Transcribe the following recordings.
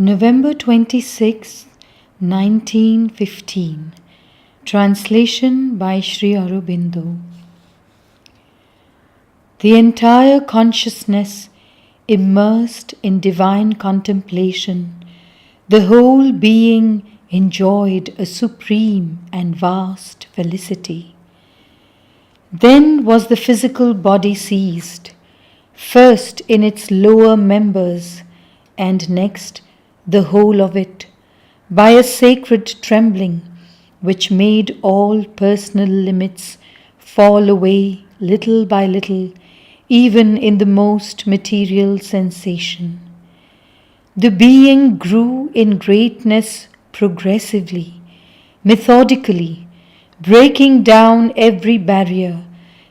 November 26, 1915. Translation by Sri Aurobindo. The entire consciousness immersed in divine contemplation, the whole being enjoyed a supreme and vast felicity. Then was the physical body seized, first in its lower members, and next the whole of it, by a sacred trembling which made all personal limits fall away little by little, even in the most material sensation. The being grew in greatness progressively, methodically, breaking down every barrier,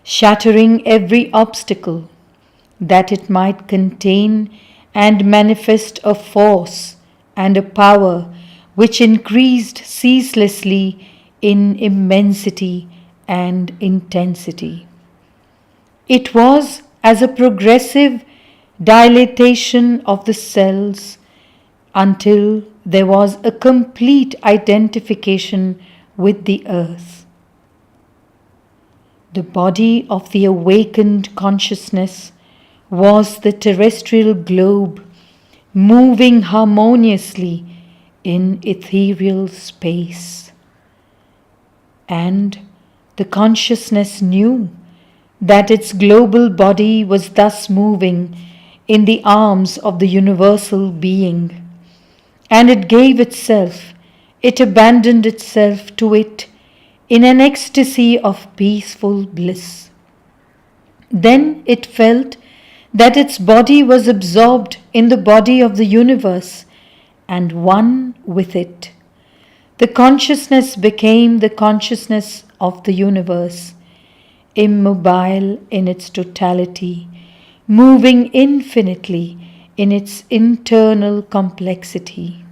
shattering every obstacle, that it might contain and manifest a force and a power which increased ceaselessly in immensity and intensity. It was as a progressive dilatation of the cells until there was a complete identification with the earth. The body of the awakened consciousness was the terrestrial globe moving harmoniously in ethereal space. And the consciousness knew that its global body was thus moving in the arms of the universal being, and it gave itself, it abandoned itself to it in an ecstasy of peaceful bliss. Then it felt that its body was absorbed in the body of the universe and one with it. The consciousness became the consciousness of the universe, immobile in its totality, moving infinitely in its internal complexity.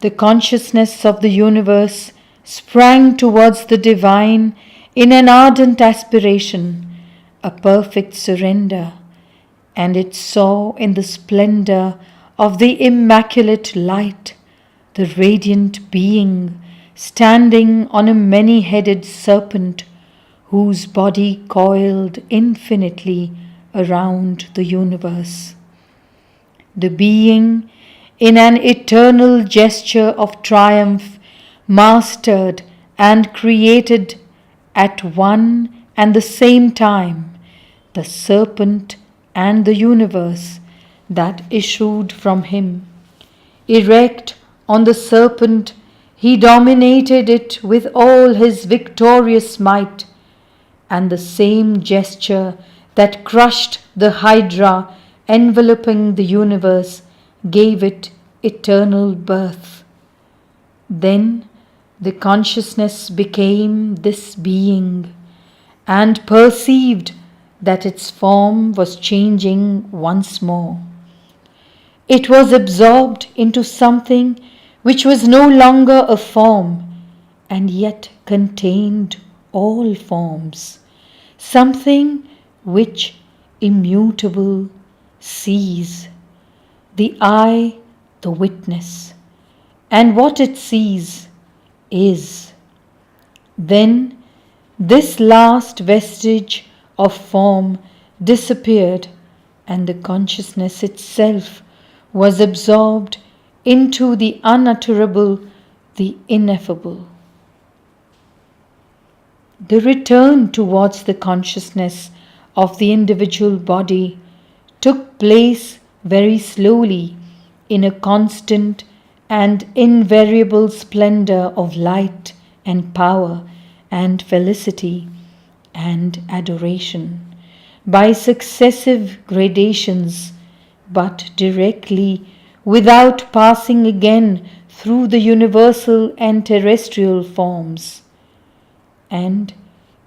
The consciousness of the universe sprang towards the divine in an ardent aspiration, a perfect surrender, and it saw in the splendor of the immaculate light the radiant being standing on a many-headed serpent whose body coiled infinitely around the universe. The being, in an eternal gesture of triumph, mastered and created at one and the same time the serpent and the universe that issued from him. Erect on the serpent, he dominated it with all his victorious might, and the same gesture that crushed the hydra enveloping the universe gave it eternal birth. Then the consciousness became this being, and perceived that its form was changing once more. It was absorbed into something which was no longer a form, and yet contained all forms, something which immutable sees, the eye the witness, and what it sees is. Then this last vestige of form disappeared, and the consciousness itself was absorbed into the unutterable, the ineffable. The return towards the consciousness of the individual body took place very slowly in a constant and invariable splendor of light and power and felicity and adoration, by successive gradations, but directly, without passing again through the universal and terrestrial forms. And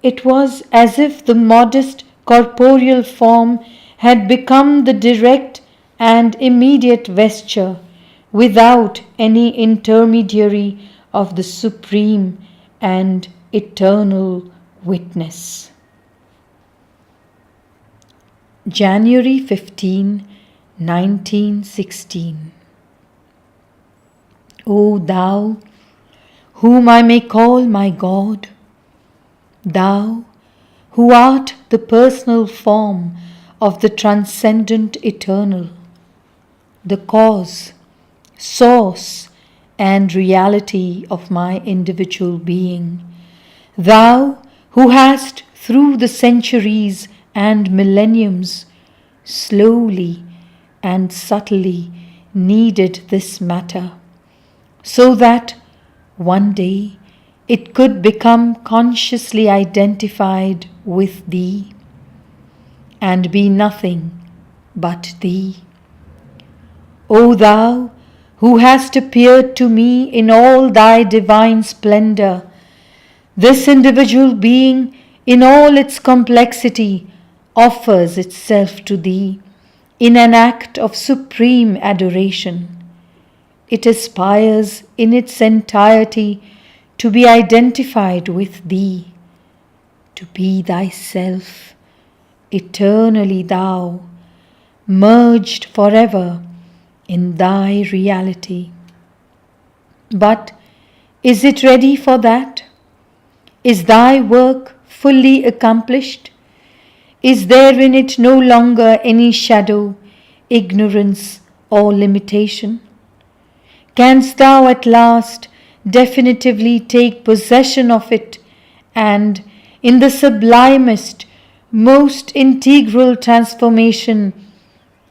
it was as if the modest corporeal form had become the direct and immediate vesture, without any intermediary, of the supreme and eternal witness. January 15, 1916. O Thou, whom I may call my God, Thou, who art the personal form of the transcendent eternal, the cause, source, and reality of my individual being, Thou, who hast through the centuries and millenniums slowly and subtly kneaded this matter, so that one day it could become consciously identified with Thee and be nothing but Thee. O Thou, who hast appeared to me in all Thy divine splendor, this individual being in all its complexity offers itself to Thee in an act of supreme adoration. It aspires in its entirety to be identified with Thee, to be Thyself, eternally Thou, merged forever in Thy reality. But is it ready for that? Is Thy work fully accomplished? Is there in it no longer any shadow, ignorance, or limitation? Canst Thou at last definitively take possession of it and, in the sublimest, most integral transformation,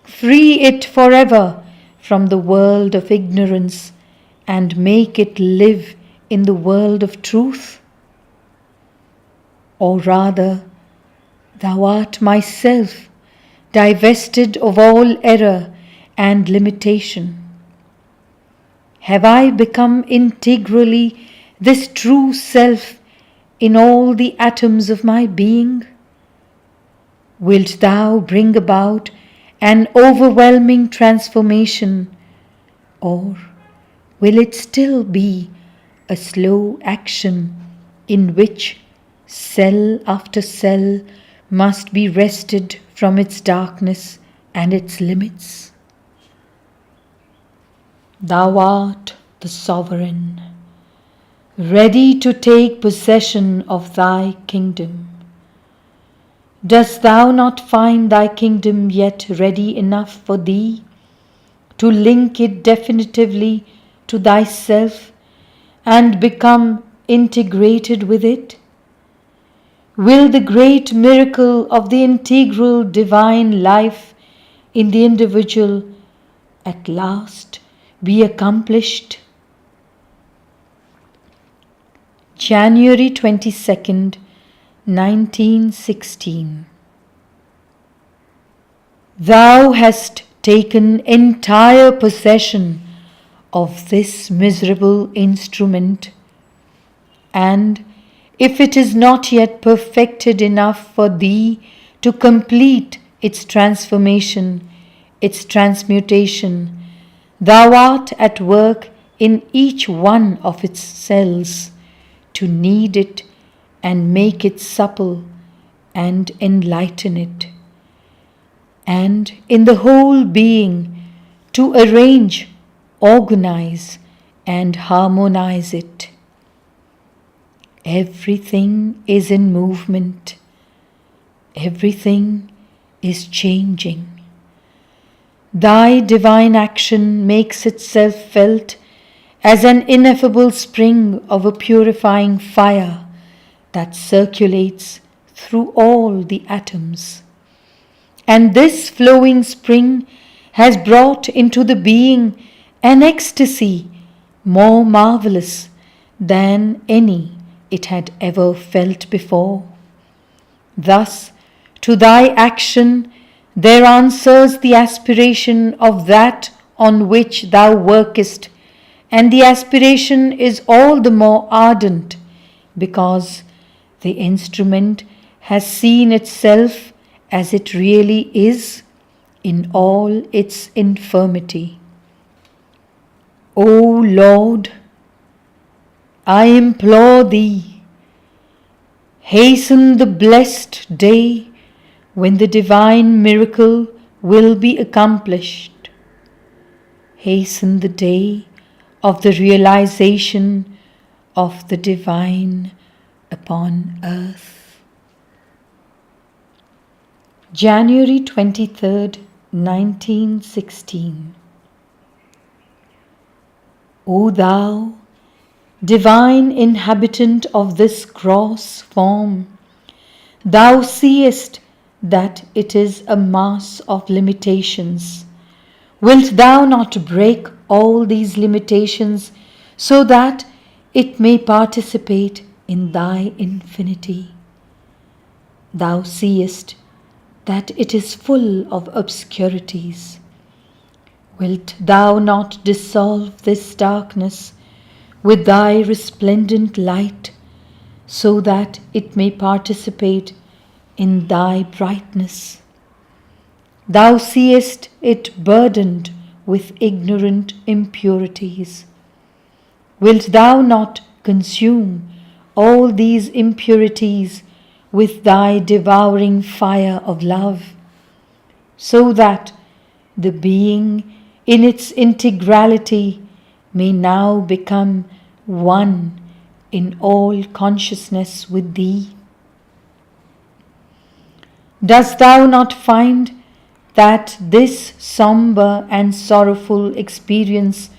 free it forever from the world of ignorance and make it live in the world of truth? Or rather, Thou art myself, divested of all error and limitation. Have I become integrally this true self in all the atoms of my being? Wilt Thou bring about an overwhelming transformation, or will it still be a slow action in which cell after cell must be wrested from its darkness and its limits? Thou art the Sovereign, ready to take possession of Thy kingdom. Dost Thou not find Thy kingdom yet ready enough for Thee to link it definitively to Thyself and become integrated with it? Will the great miracle of the integral divine life in the individual at last be accomplished? January 22nd, 1916. Thou hast taken entire possession of this miserable instrument, and if it is not yet perfected enough for Thee to complete its transformation, its transmutation, Thou art at work in each one of its cells to knead it and make it supple and enlighten it, and in the whole being to arrange, organize, and harmonize it. Everything is in movement. Everything is changing. Thy divine action makes itself felt as an ineffable spring of a purifying fire that circulates through all the atoms. And this flowing spring has brought into the being an ecstasy more marvelous than any it had ever felt before. Thus, to Thy action there answers the aspiration of that on which Thou workest, and the aspiration is all the more ardent because the instrument has seen itself as it really is in all its infirmity. O Lord, I implore Thee, hasten the blessed day when the divine miracle will be accomplished. Hasten the day of the realization of the divine upon earth. January 23rd, 1916. O thou, divine inhabitant of this gross form, thou seest that it is a mass of limitations. Wilt thou not break all these limitations so that it may participate in thy infinity? Thou seest that it is full of obscurities. Wilt thou not dissolve this darkness with thy resplendent light, so that it may participate in thy brightness? Thou seest it burdened with ignorant impurities. Wilt thou not consume all these impurities with thy devouring fire of love, so that the being in its integrality may now become one in all consciousness with thee? Dost thou not find that this somber and sorrowful experience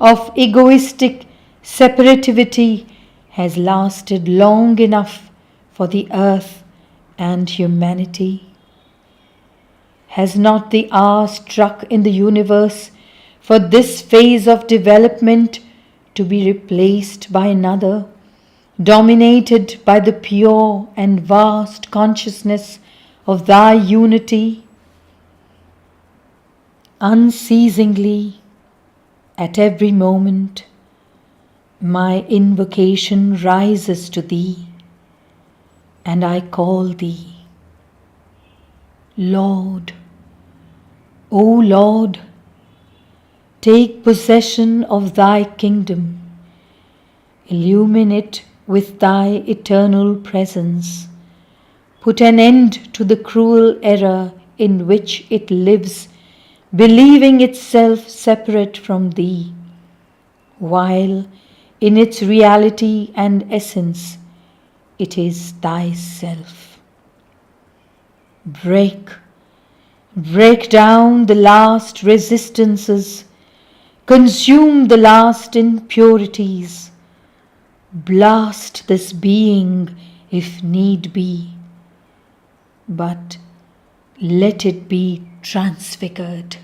of egoistic separativity has lasted long enough for the earth and humanity? Has not the hour struck in the universe for this phase of development to be replaced by another, dominated by the pure and vast consciousness of thy unity? Unceasingly, at every moment, my invocation rises to thee, and I call thee, Lord, O Lord, take possession of thy kingdom, illumine it with thy eternal presence, put an end to the cruel error in which it lives, believing itself separate from thee, while in its reality and essence it is thyself. Break down the last resistances, consume the last impurities, blast this being if need be, but let it be transfigured.